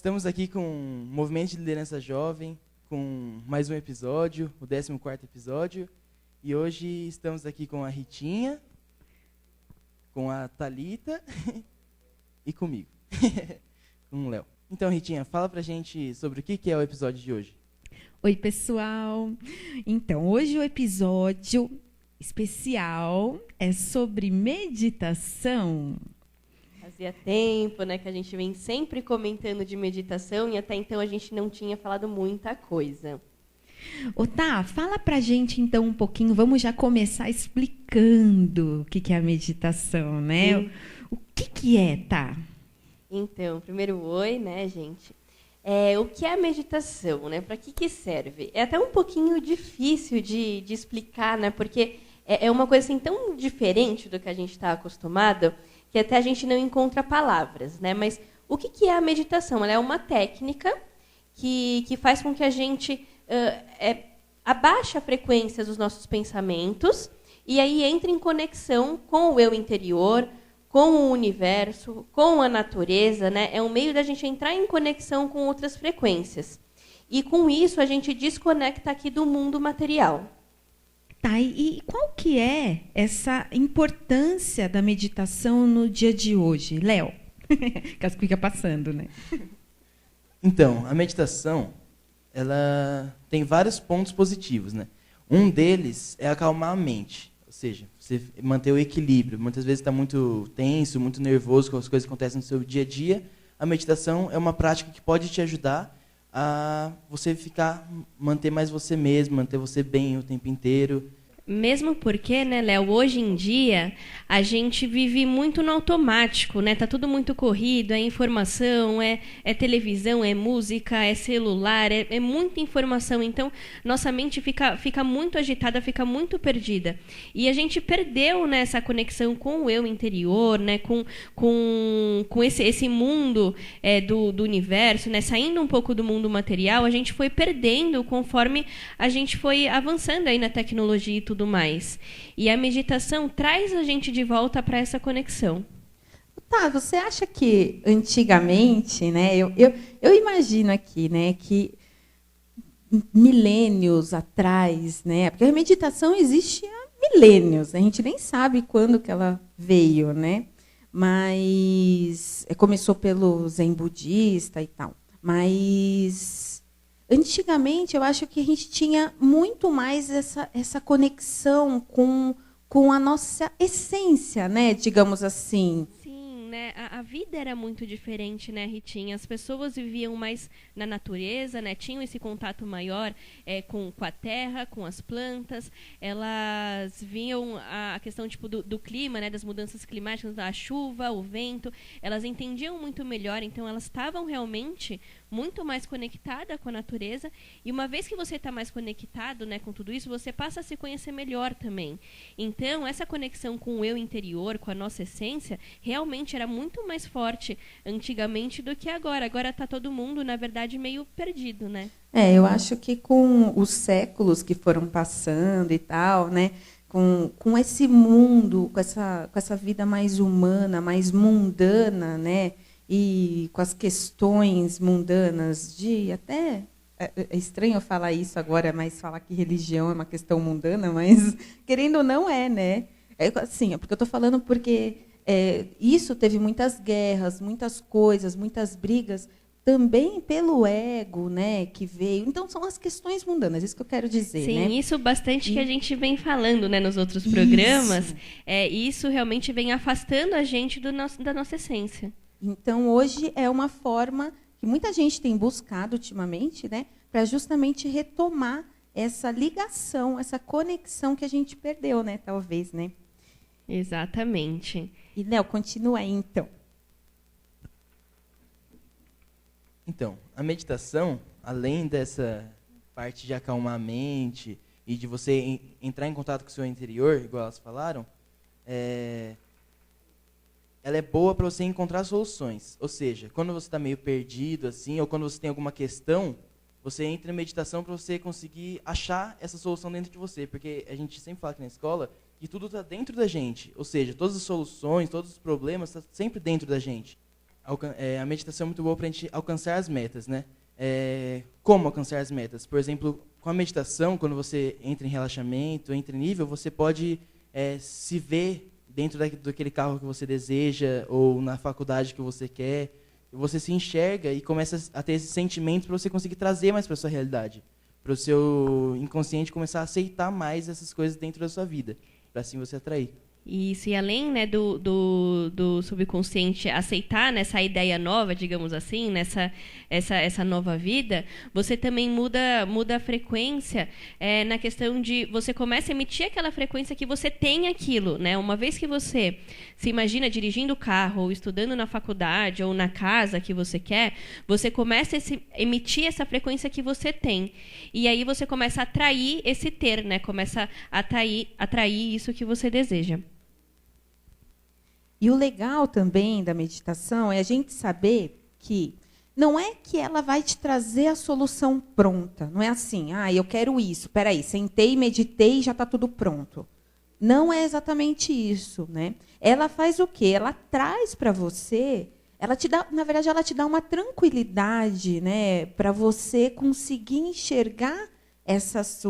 Estamos aqui com o Movimento de Liderança Jovem, com mais um episódio, o 14º episódio. E hoje estamos aqui com a Ritinha, com a Thalita e comigo, com o Léo. Então, Ritinha, fala pra gente sobre o que é o episódio de hoje. Oi, pessoal. Então, hoje o episódio especial é sobre meditação. Fazia tempo, né, que a gente vem sempre comentando de meditação e até então a gente não tinha falado muita coisa. Ô, Tá, fala pra gente então um pouquinho, vamos já começar explicando o que é a meditação, né? Sim. O que é, Tá? Então, primeiro oi, né, gente? O que é a meditação, né? Para que serve? É até um pouquinho difícil de explicar, né? Porque é uma coisa assim tão diferente do que a gente está acostumado que até a gente não encontra palavras, né? Mas o que é a meditação? Ela é uma técnica que faz com que a gente abaixe a frequência dos nossos pensamentos e aí entre em conexão com o eu interior, com o universo, com a natureza, né? É um meio da gente entrar em conexão com outras frequências. E com isso a gente desconecta aqui do mundo material. Tá, e qual que é essa importância da meditação no dia de hoje? Léo, que as fica passando, né? Então, a meditação, ela tem vários pontos positivos, né? Um deles é acalmar a mente. Ou seja, você manter o equilíbrio. Muitas vezes está muito tenso, muito nervoso com as coisas que acontecem no seu dia a dia. A meditação é uma prática que pode te ajudar a você manter mais você mesmo, manter você bem o tempo inteiro. Mesmo porque, né, Léo, hoje em dia a gente vive muito no automático, né? Tá tudo muito corrido, é informação, é televisão, é música, é celular, é muita informação. Então, nossa mente fica muito agitada, fica muito perdida. E a gente perdeu, né, essa conexão com o eu interior, né, com esse mundo do universo, né? Saindo um pouco do mundo material, a gente foi perdendo conforme a gente foi avançando aí na tecnologia e tudo mais. E a meditação traz a gente de volta para essa conexão. Tá, você acha que antigamente, né? Eu imagino aqui, né, que milênios atrás, né? Porque a meditação existe há milênios, a gente nem sabe quando que ela veio, né? Mas começou pelo Zen budista e tal. Mas antigamente, eu acho que a gente tinha muito mais essa conexão com a nossa essência, né? Digamos assim. Sim, né? A vida era muito diferente, né, Ritinha? As pessoas viviam mais na natureza, né? Tinham esse contato maior com a terra, com as plantas. Elas viam a questão tipo, do clima, né? Das mudanças climáticas, a chuva, o vento. Elas entendiam muito melhor, então elas estavam realmente muito mais conectada com a natureza, e uma vez que você está mais conectado, né, com tudo isso, você passa a se conhecer melhor também. Então, essa conexão com o eu interior, com a nossa essência, realmente era muito mais forte antigamente do que agora. Agora está todo mundo, na verdade, meio perdido, né? Eu acho que com os séculos que foram passando e tal, né, com esse mundo, com essa vida mais humana, mais mundana, né, e com as questões mundanas de até é estranho falar isso agora, mas falar que religião é uma questão mundana, mas querendo ou não né? Assim, porque eu estou falando porque isso teve muitas guerras, muitas coisas, muitas brigas também pelo ego, né, que veio. Então são as questões mundanas, isso que eu quero dizer, Sim, né? isso bastante que a gente vem falando, né, nos outros programas. Isso realmente vem afastando a gente da nossa essência. Então, hoje é uma forma que muita gente tem buscado ultimamente, né, para justamente retomar essa ligação, essa conexão que a gente perdeu, né, talvez, né? Exatamente. E, Léo, continua aí, então. Então, a meditação, além dessa parte de acalmar a mente e de você entrar em contato com o seu interior, igual elas falaram, ela é boa para você encontrar soluções. Ou seja, quando você está meio perdido, assim, ou quando você tem alguma questão, você entra em meditação para você conseguir achar essa solução dentro de você. Porque a gente sempre fala aqui na escola que tudo está dentro da gente. Ou seja, todas as soluções, todos os problemas estão sempre dentro da gente. a meditação é muito boa para a gente alcançar as metas, né? Como alcançar as metas? Por exemplo, com a meditação, quando você entra em relaxamento, entra em nível, você pode se ver dentro daquele carro que você deseja ou na faculdade que você quer. Você se enxerga e começa a ter esses sentimentos para você conseguir trazer mais para a sua realidade, para o seu inconsciente começar a aceitar mais essas coisas dentro da sua vida, para assim você atrair. Isso, e além, né, do subconsciente aceitar nessa ideia nova, digamos assim, essa nova vida, você também muda a frequência na questão de você começa a emitir aquela frequência que você tem aquilo, né? Uma vez que você se imagina dirigindo o carro, ou estudando na faculdade, ou na casa que você quer, você começa a emitir essa frequência que você tem. E aí você começa a atrair esse ter, né? Começa a atrair isso que você deseja. E o legal também da meditação é a gente saber que não é que ela vai te trazer a solução pronta. Não é assim, eu quero isso. Espera aí, sentei, meditei e já está tudo pronto. Não é exatamente isso, né? Ela faz o quê? Ela traz para você, ela te dá, na verdade, ela te dá uma tranquilidade, né, para você conseguir enxergar essas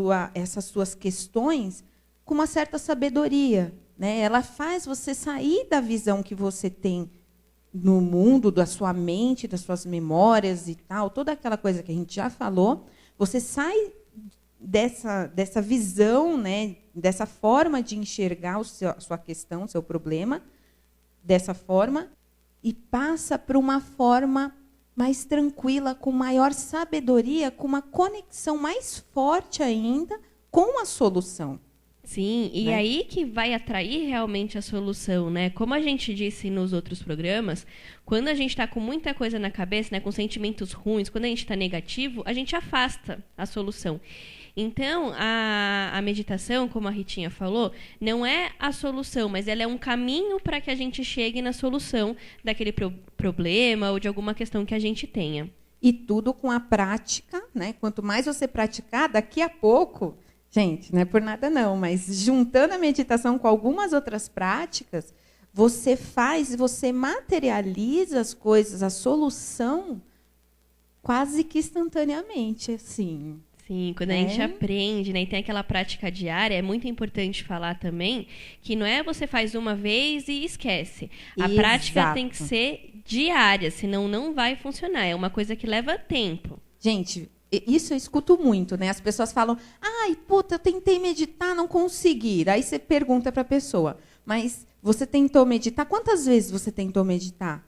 suas questões com uma certa sabedoria. Né? Ela faz você sair da visão que você tem no mundo, da sua mente, das suas memórias e tal, toda aquela coisa que a gente já falou. Você sai dessa visão, né? Dessa forma de enxergar a sua questão, o seu problema, dessa forma, e passa para uma forma mais tranquila, com maior sabedoria, com uma conexão mais forte ainda com a solução. Sim, e aí que vai atrair realmente a solução, né? Como a gente disse nos outros programas, quando a gente está com muita coisa na cabeça, né, com sentimentos ruins, quando a gente está negativo, a gente afasta a solução. Então, a meditação, como a Ritinha falou, não é a solução, mas ela é um caminho para que a gente chegue na solução daquele problema ou de alguma questão que a gente tenha. E tudo com a prática, né? Quanto mais você praticar, daqui a pouco... Gente, não é por nada não, mas juntando a meditação com algumas outras práticas, você materializa as coisas, a solução, quase que instantaneamente, assim. Sim, quando a gente aprende, né, e tem aquela prática diária, é muito importante falar também que não é você faz uma vez e esquece. A prática tem que ser diária, senão não vai funcionar. É uma coisa que leva tempo. Gente, isso eu escuto muito, né? As pessoas falam, eu tentei meditar, não consegui. Aí você pergunta para a pessoa, mas você tentou meditar? Quantas vezes você tentou meditar?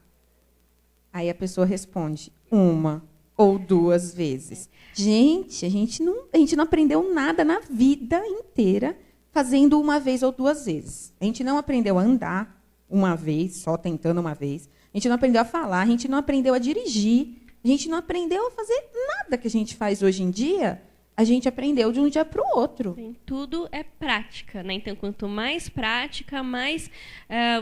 Aí a pessoa responde, 1 ou 2 vezes. Gente, a gente não aprendeu nada na vida inteira fazendo 1 vez ou 2 vezes. A gente não aprendeu a andar 1 vez, só tentando 1 vez. A gente não aprendeu a falar, a gente não aprendeu a dirigir. A gente não aprendeu a fazer nada que a gente faz hoje em dia. A gente aprendeu de um dia para o outro. Sim, tudo é prática, né? Então, quanto mais prática, mais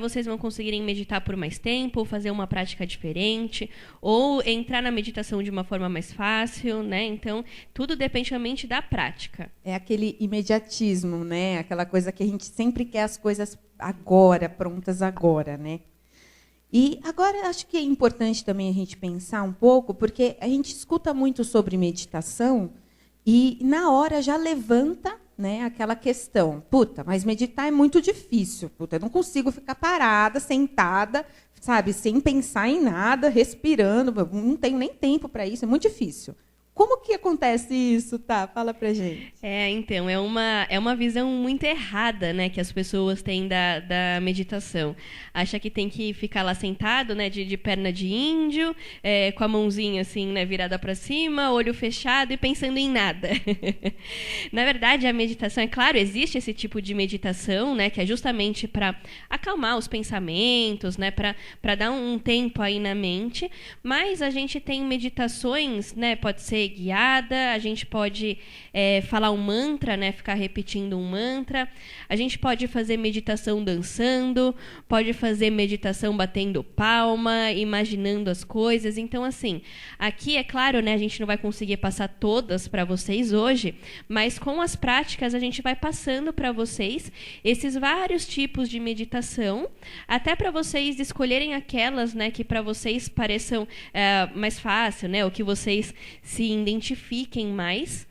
vocês vão conseguirem meditar por mais tempo, ou fazer uma prática diferente, ou entrar na meditação de uma forma mais fácil, né? Então, tudo depende realmente da prática. É aquele imediatismo, né? Aquela coisa que a gente sempre quer as coisas agora, prontas agora, né? E agora acho que é importante também a gente pensar um pouco, porque a gente escuta muito sobre meditação e na hora já levanta, né, aquela questão. Mas meditar é muito difícil. Eu não consigo ficar parada, sentada, sabe, sem pensar em nada, respirando. Não tenho nem tempo para isso, é muito difícil. Como que acontece isso, tá? Fala pra gente. Então, é uma visão muito errada, né, que as pessoas têm da meditação. Acha que tem que ficar lá sentado, né, de perna de índio, com a mãozinha assim, né, virada para cima, olho fechado e pensando em nada. Na verdade, a meditação, é claro, existe esse tipo de meditação, né, que é justamente para acalmar os pensamentos, né, para dar um tempo aí na mente, mas a gente tem meditações, né, pode ser guiada, a gente pode falar um mantra, né? Ficar repetindo um mantra. A gente pode fazer meditação dançando, pode fazer meditação batendo palma, imaginando as coisas. Então, assim, aqui, é claro, né, a gente não vai conseguir passar todas para vocês hoje, mas com as práticas a gente vai passando para vocês esses vários tipos de meditação, até para vocês escolherem aquelas, né, que para vocês pareçam mais fácil, né, ou que vocês se identifiquem mais.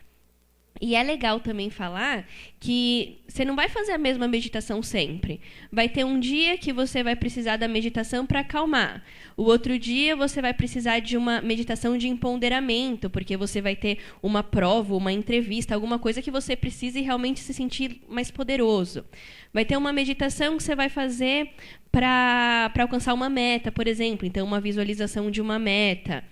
E é legal também falar que você não vai fazer a mesma meditação sempre. Vai ter um dia que você vai precisar da meditação para acalmar. O outro dia você vai precisar de uma meditação de empoderamento, porque você vai ter uma prova, uma entrevista, alguma coisa que você precise realmente se sentir mais poderoso. Vai ter uma meditação que você vai fazer para alcançar uma meta, por exemplo, então uma visualização de uma meta.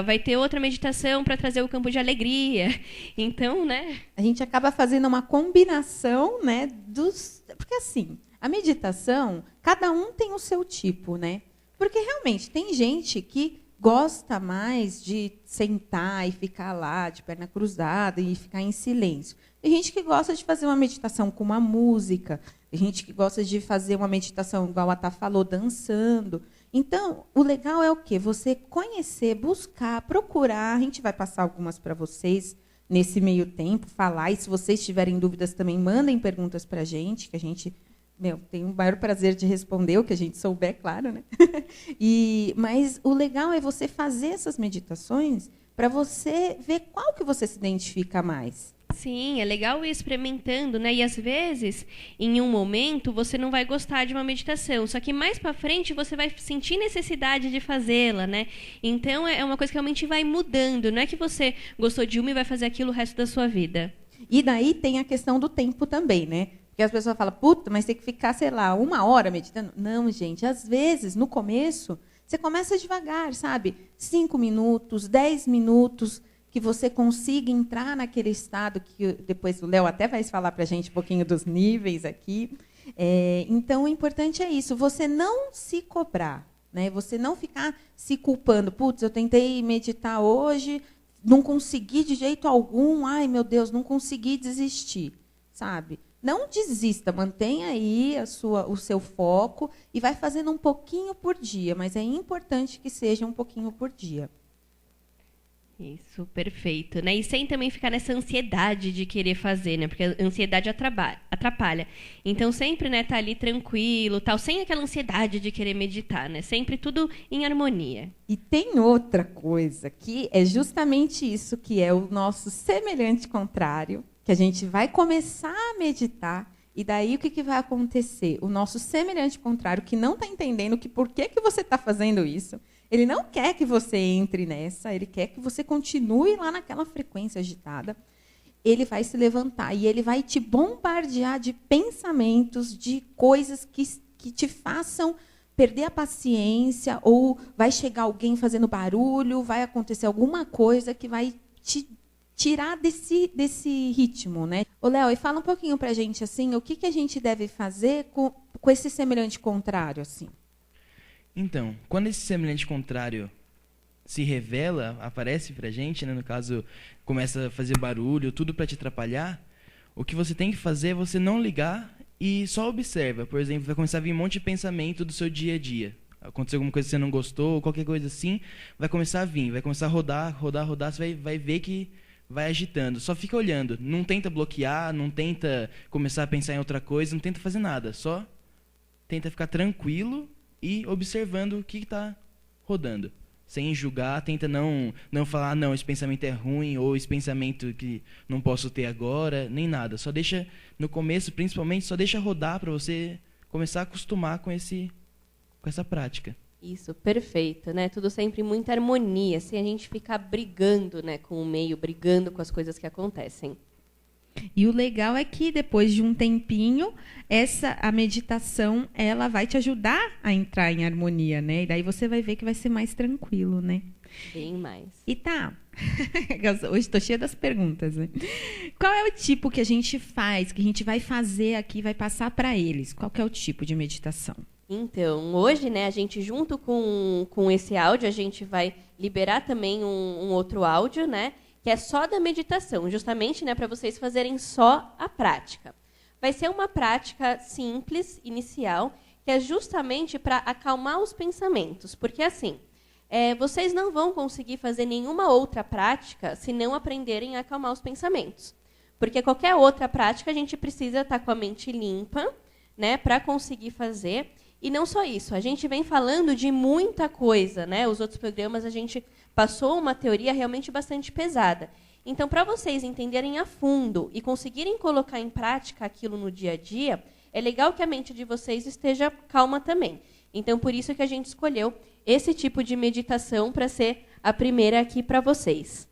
Vai ter outra meditação para trazer o campo de alegria. Então, né? A gente acaba fazendo uma combinação, né, porque assim, a meditação, cada um tem o seu tipo, né? Porque realmente tem gente que gosta mais de sentar e ficar lá de perna cruzada e ficar em silêncio. Tem gente que gosta de fazer uma meditação com uma música. Tem gente que gosta de fazer uma meditação, igual a Tá falou, dançando. Então, o legal é o quê? Você conhecer, buscar, procurar. A gente vai passar algumas para vocês nesse meio tempo, falar. E se vocês tiverem dúvidas também, mandem perguntas para a gente, que a gente tem o maior prazer de responder, o que a gente souber, claro, né? Mas o legal é você fazer essas meditações para você ver qual que você se identifica mais. Sim, é legal ir experimentando, né? E às vezes, em um momento, você não vai gostar de uma meditação, só que mais para frente você vai sentir necessidade de fazê-la, né? Então é uma coisa que realmente vai mudando, não é que você gostou de uma e vai fazer aquilo o resto da sua vida. E daí tem a questão do tempo também, né? Porque as pessoas falam, puta, mas tem que ficar, sei lá, 1 hora meditando. Não, gente, às vezes, no começo, você começa devagar, sabe? 5 minutos, 10 minutos, que você consiga entrar naquele estado que depois o Léo até vai falar para a gente um pouquinho dos níveis aqui. Então, o importante é isso, você não se cobrar, né? Você não ficar se culpando. Putz, eu tentei meditar hoje, não consegui de jeito algum. Ai, meu Deus, não consegui desistir, sabe? Não desista, mantenha aí o seu foco e vai fazendo um pouquinho por dia, mas é importante que seja um pouquinho por dia. Isso, perfeito, né? E sem também ficar nessa ansiedade de querer fazer, né? Porque a ansiedade atrapalha. Então, sempre, né, tá ali tranquilo, tal, sem aquela ansiedade de querer meditar, né? Sempre tudo em harmonia. E tem outra coisa, que é justamente isso, que é o nosso semelhante contrário, que a gente vai começar a meditar, e daí o que vai acontecer? O nosso semelhante contrário, que não está entendendo por que você está fazendo isso, ele não quer que você entre nessa, ele quer que você continue lá naquela frequência agitada. Ele vai se levantar e ele vai te bombardear de pensamentos, de coisas que te façam perder a paciência, ou vai chegar alguém fazendo barulho, vai acontecer alguma coisa que vai te tirar desse ritmo, né? Ô, Léo, e fala um pouquinho para a gente, assim, o que a gente deve fazer com esse semelhante contrário, assim? Então, quando esse semelhante contrário se revela, aparece pra gente, né, no caso, começa a fazer barulho, tudo para te atrapalhar, o que você tem que fazer é você não ligar e só observa. Por exemplo, vai começar a vir um monte de pensamento do seu dia a dia. Aconteceu alguma coisa que você não gostou, qualquer coisa assim, vai começar a vir, vai começar a rodar, você vai ver que vai agitando. Só fica olhando, não tenta bloquear, não tenta começar a pensar em outra coisa, não tenta fazer nada, só tenta ficar tranquilo e observando o que está rodando. Sem julgar, tenta não falar, não, esse pensamento é ruim, ou esse pensamento que não posso ter agora, nem nada. Só deixa, no começo, principalmente, só deixa rodar para você começar a acostumar com essa prática. Isso, perfeito, né? Tudo sempre em muita harmonia, sem a gente ficar brigando, né, com o meio, brigando com as coisas que acontecem. E o legal é que depois de um tempinho, a meditação, ela vai te ajudar a entrar em harmonia, né? E daí você vai ver que vai ser mais tranquilo, né? Bem mais. E tá. Hoje estou cheia das perguntas, né? Qual é o tipo que a gente faz, que a gente vai fazer aqui, vai passar para eles? Qual que é o tipo de meditação? Então, hoje, né, a gente, junto com esse áudio, a gente vai liberar também um outro áudio, né, que é só da meditação, justamente, né, para vocês fazerem só a prática. Vai ser uma prática simples, inicial, que é justamente para acalmar os pensamentos. Porque, assim, vocês não vão conseguir fazer nenhuma outra prática se não aprenderem a acalmar os pensamentos. Porque qualquer outra prática, a gente precisa estar com a mente limpa, né, para conseguir fazer. E não só isso, a gente vem falando de muita coisa, né? Os outros programas a gente passou uma teoria realmente bastante pesada. Então, para vocês entenderem a fundo e conseguirem colocar em prática aquilo no dia a dia, é legal que a mente de vocês esteja calma também. Então, por isso que a gente escolheu esse tipo de meditação para ser a primeira aqui para vocês.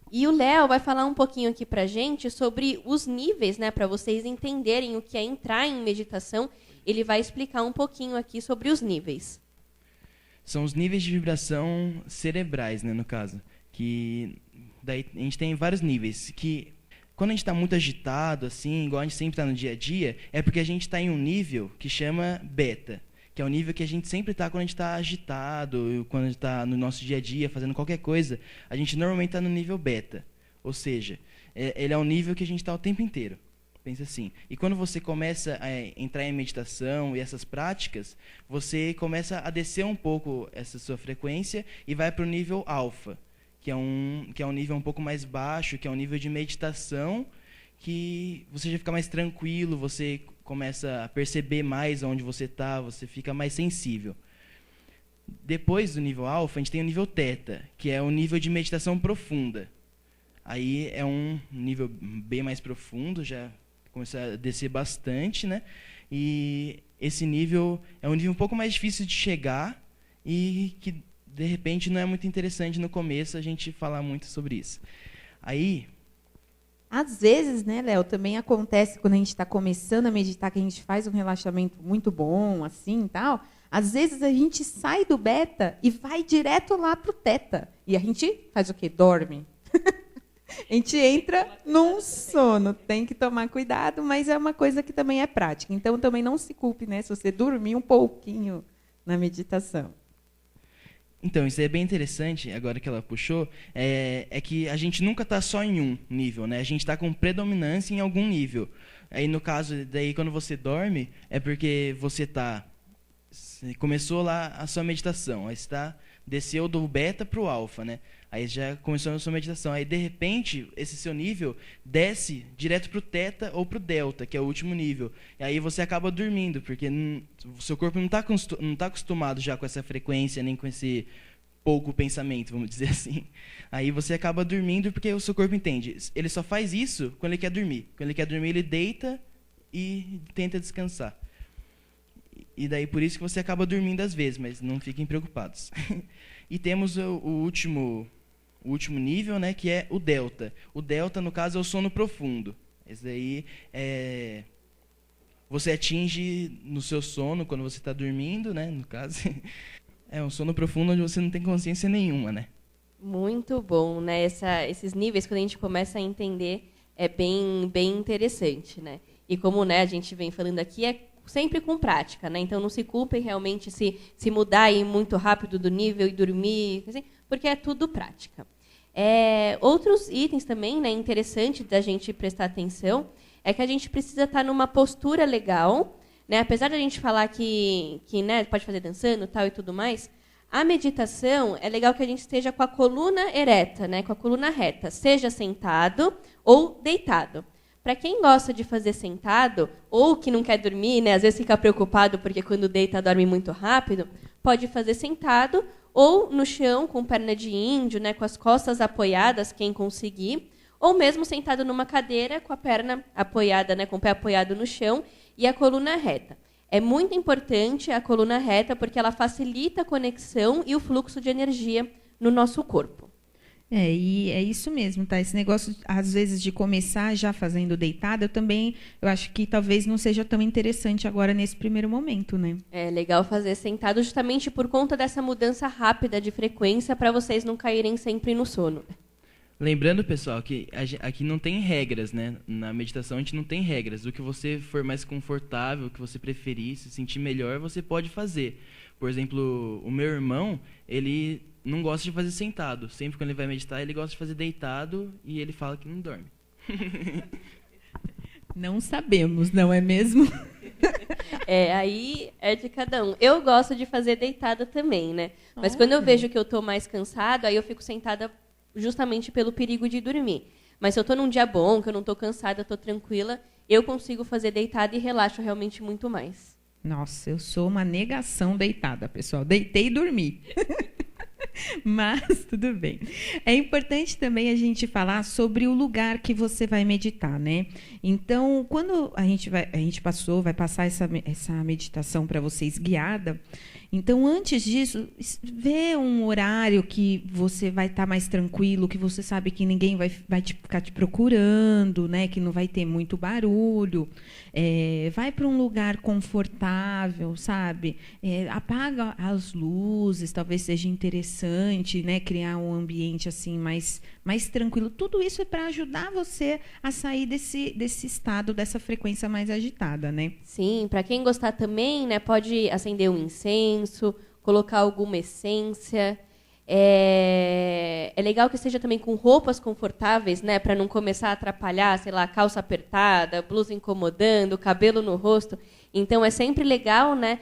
E o Léo vai falar um pouquinho aqui para a gente sobre os níveis, né, para vocês entenderem o que é entrar em meditação. Ele vai explicar um pouquinho aqui sobre os níveis. São os níveis de vibração cerebrais, né, no caso. Que daí a gente tem vários níveis. Que quando a gente está muito agitado, assim, igual a gente sempre está no dia a dia, é porque a gente está em um nível que chama beta, que é o nível que a gente sempre está quando a gente está agitado, quando a gente está no nosso dia a dia, fazendo qualquer coisa, a gente normalmente está no nível beta. Ou seja, ele é um nível que a gente está o tempo inteiro. Pensa assim. E quando você começa a entrar em meditação e essas práticas, você começa a descer um pouco essa sua frequência e vai para o nível alfa, que é um nível um pouco mais baixo, que é um nível de meditação que você já fica mais tranquilo, você começa a perceber mais onde você está, você fica mais sensível. Depois do nível alfa, a gente tem o nível teta, que é o nível de meditação profunda. Aí é um nível bem mais profundo, já começa a descer bastante, né? E esse nível é um nível um pouco mais difícil de chegar e que, de repente, não é muito interessante no começo a gente falar muito sobre isso. Aí, às vezes, né, Léo, também acontece quando a gente está começando a meditar, que a gente faz um relaxamento muito bom, assim, tal. Às vezes a gente sai do beta e vai direto lá para o teta. E a gente faz o quê? Dorme. A gente entra num sono. Tem que tomar cuidado, mas é uma coisa que também é prática. Então, também não se culpe, né, se você dormir um pouquinho na meditação. Então, isso é bem interessante, agora que ela puxou, é que a gente nunca está só em um nível, né? A gente está com predominância em algum nível. Aí, no caso, daí quando você dorme, é porque você começou lá a sua meditação, aí desceu do beta para o alfa, né? Aí já começou a sua meditação. Tá. Aí, de repente, esse seu nível desce direto para o teta ou para o delta, que é o último nível. E aí você acaba dormindo, porque o seu corpo não tá acostumado já com essa frequência, nem com esse pouco pensamento, vamos dizer assim. Aí você acaba dormindo porque o seu corpo entende. Ele só faz isso quando ele quer dormir. Quando ele quer dormir, ele deita e tenta descansar. E daí por isso que você acaba dormindo às vezes, mas não fiquem preocupados. E temos o último nível, né, que é o delta. O delta, no caso, é o sono profundo. Esse daí você atinge no seu sono quando você está dormindo, né, no caso. É um sono profundo onde você não tem consciência nenhuma, né? Muito bom, né? Esses níveis, quando a gente começa a entender, é bem, bem interessante, né? E como, né, a gente vem falando aqui, é sempre com prática, né? Então não se culpem realmente se mudar aí muito rápido do nível e dormir, assim, porque é tudo prática. Outros itens também, né, interessante da gente prestar atenção é que a gente precisa estar numa postura legal, né? Apesar de a gente falar que né, pode fazer dançando, tal e tudo mais, a meditação é legal que a gente esteja com a coluna ereta, né, com a coluna reta, seja sentado ou deitado. Para quem gosta de fazer sentado, ou que não quer dormir, né, às vezes fica preocupado porque quando deita dorme muito rápido, pode fazer sentado ou no chão com perna de índio, né, com as costas apoiadas, quem conseguir, ou mesmo sentado numa cadeira com a perna apoiada, né, com o pé apoiado no chão e a coluna reta. É muito importante a coluna reta porque ela facilita a conexão e o fluxo de energia no nosso corpo. E é isso mesmo, tá? Esse negócio, às vezes, de começar já fazendo deitada, eu acho que talvez não seja tão interessante agora nesse primeiro momento, né? É legal fazer sentado justamente por conta dessa mudança rápida de frequência para vocês não caírem sempre no sono. Lembrando, pessoal, que aqui não tem regras, né? Na meditação a gente não tem regras. O que você for mais confortável, o que você preferir, se sentir melhor, você pode fazer. Por exemplo, o meu irmão, ele não gosta de fazer sentado. Sempre quando ele vai meditar, ele gosta de fazer deitado e ele fala que não dorme. Não sabemos, não é mesmo? Aí é de cada um. Eu gosto de fazer deitada também, né? Mas quando eu vejo que eu tô mais cansado, aí eu fico sentada justamente pelo perigo de dormir. Mas se eu tô num dia bom, que eu não tô cansada, eu tô tranquila, eu consigo fazer deitada e relaxo realmente muito mais. Nossa, eu sou uma negação deitada, pessoal. Deitei e dormi. Mas tudo bem. É importante também a gente falar sobre o lugar que você vai meditar, né? Então, quando a gente vai passar essa meditação para vocês guiada. Então, antes disso, vê um horário que você vai estar mais tranquilo, que você sabe que ninguém vai ficar te procurando, né? Que não vai ter muito barulho. Vai para um lugar confortável, sabe? Apaga as luzes, talvez seja interessante, né? Criar um ambiente assim mais tranquilo. Tudo isso é para ajudar você a sair desse estado, dessa frequência mais agitada, né? Sim, para quem gostar também, né? Pode acender um incenso, colocar alguma essência. É legal que seja também com roupas confortáveis, né, para não começar a atrapalhar, sei lá, calça apertada, blusa incomodando, cabelo no rosto. Então, é sempre legal, né,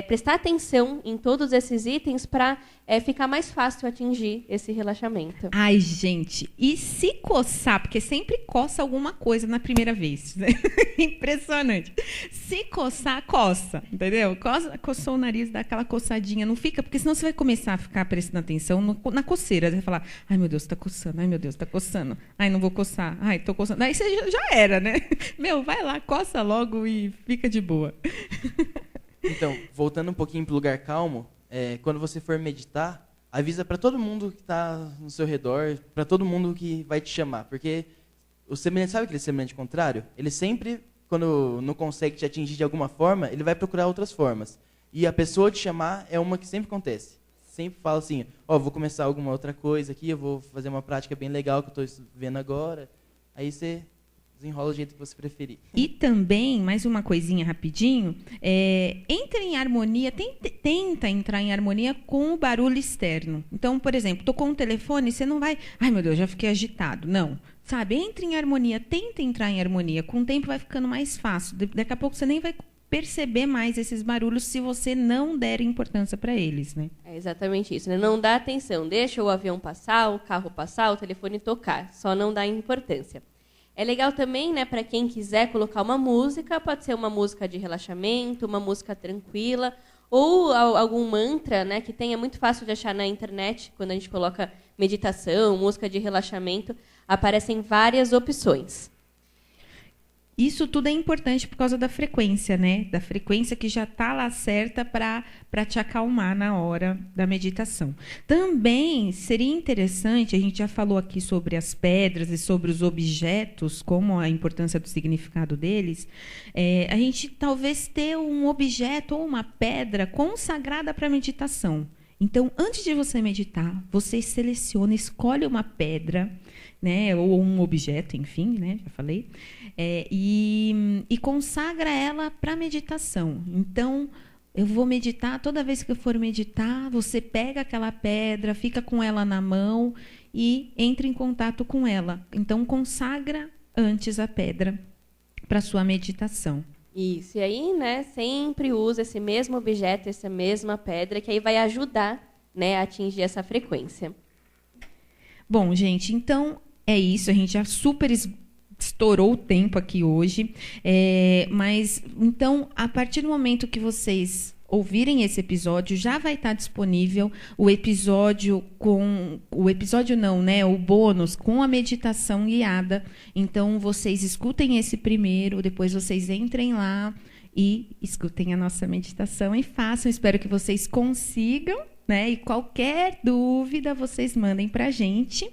prestar atenção em todos esses itens para ficar mais fácil atingir esse relaxamento. Ai, gente, e se coçar, porque sempre coça alguma coisa na primeira vez. Né? Impressionante. Se coçar, coça, entendeu? Coçou o nariz, dá aquela coçadinha, não fica, porque senão você vai começar a ficar prestando atenção na coceira. Você vai falar, ai, meu Deus, está coçando, ai, meu Deus, está coçando. Ai, não vou coçar, ai, estou coçando. Aí você já era, né? Meu, vai lá, coça logo e fica de boa. Então, voltando um pouquinho para o lugar calmo, quando você for meditar, avisa para todo mundo que está no seu redor, para todo mundo que vai te chamar, porque o semelhante, sabe aquele semelhante contrário? Ele sempre, quando não consegue te atingir de alguma forma, ele vai procurar outras formas. E a pessoa te chamar é uma que sempre acontece. Sempre fala assim, vou começar alguma outra coisa aqui, eu vou fazer uma prática bem legal que eu estou vendo agora. Aí você desenrola do jeito que você preferir. E também, mais uma coisinha rapidinho, entra em harmonia, tenta entrar em harmonia com o barulho externo. Então, por exemplo, tocou um telefone, você não vai, ai meu Deus, já fiquei agitado. Não, sabe, entre em harmonia, tenta entrar em harmonia. Com o tempo vai ficando mais fácil. Daqui a pouco você nem vai perceber mais esses barulhos se você não der importância para eles, né? É exatamente isso, né? Não dá atenção, deixa o avião passar, o carro passar, o telefone tocar, só não dá importância. É legal também, né, para quem quiser colocar uma música, pode ser uma música de relaxamento, uma música tranquila, ou algum mantra, né, que é muito fácil de achar na internet, quando a gente coloca meditação, música de relaxamento, aparecem várias opções. Isso tudo é importante por causa da frequência, né? Da frequência que já está lá certa para te acalmar na hora da meditação. Também seria interessante, a gente já falou aqui sobre as pedras e sobre os objetos, como a importância do significado deles, a gente talvez ter um objeto ou uma pedra consagrada para a meditação. Então, antes de você meditar, você seleciona, escolhe uma pedra, né, ou um objeto, enfim, né, já falei, e consagra ela para a meditação. Então, eu vou meditar, toda vez que eu for meditar, você pega aquela pedra, fica com ela na mão e entra em contato com ela. Então, consagra antes a pedra para a sua meditação. Isso, e aí, né, sempre usa esse mesmo objeto, essa mesma pedra, que aí vai ajudar, né, a atingir essa frequência. Bom, gente, então é isso, a gente já super estourou o tempo aqui hoje, mas então, a partir do momento que vocês ouvirem esse episódio, já vai estar disponível o bônus com a meditação guiada. Então, vocês escutem esse primeiro, depois vocês entrem lá e escutem a nossa meditação e façam. Espero que vocês consigam, né? E qualquer dúvida, vocês mandem para a gente.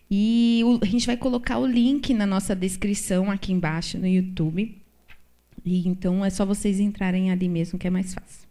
E a gente vai colocar o link na nossa descrição aqui embaixo no YouTube. E então é só vocês entrarem ali mesmo, que é mais fácil.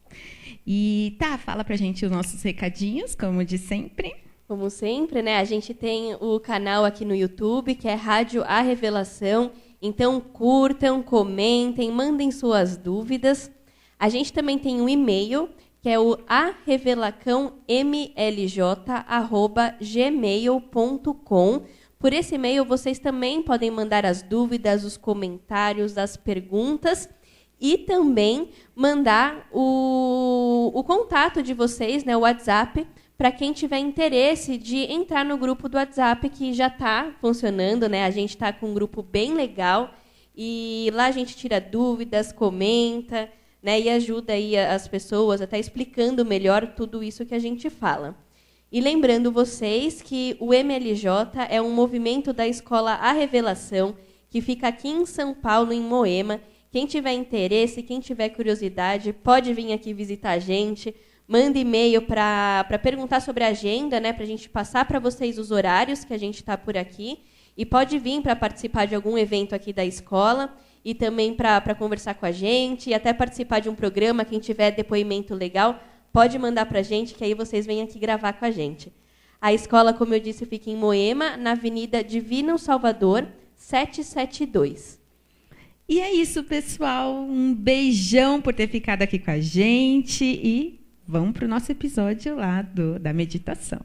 E fala pra gente os nossos recadinhos, como de sempre. Como sempre, né? A gente tem o canal aqui no YouTube, que é Rádio A Revelação. Então, curtam, comentem, mandem suas dúvidas. A gente também tem um e-mail, que é o arevelacãomlj@gmail.com. Por esse e-mail, vocês também podem mandar as dúvidas, os comentários, as perguntas e também mandar o contato de vocês, né, o WhatsApp, para quem tiver interesse de entrar no grupo do WhatsApp, que já está funcionando, né? A gente está com um grupo bem legal e lá a gente tira dúvidas, comenta, né, e ajuda aí as pessoas, até explicando melhor tudo isso que a gente fala. E lembrando vocês que o MLJ é um movimento da Escola A Revelação, que fica aqui em São Paulo, em Moema. Quem tiver interesse, quem tiver curiosidade, pode vir aqui visitar a gente. Manda e-mail para perguntar sobre a agenda, né, para a gente passar para vocês os horários que a gente está por aqui. E pode vir para participar de algum evento aqui da escola e também para conversar com a gente e até participar de um programa. Quem tiver depoimento legal, pode mandar para a gente, que aí vocês vêm aqui gravar com a gente. A escola, como eu disse, fica em Moema, na Avenida Divino Salvador, 772. E é isso, pessoal. Um beijão por ter ficado aqui com a gente e vamos para o nosso episódio lá da meditação.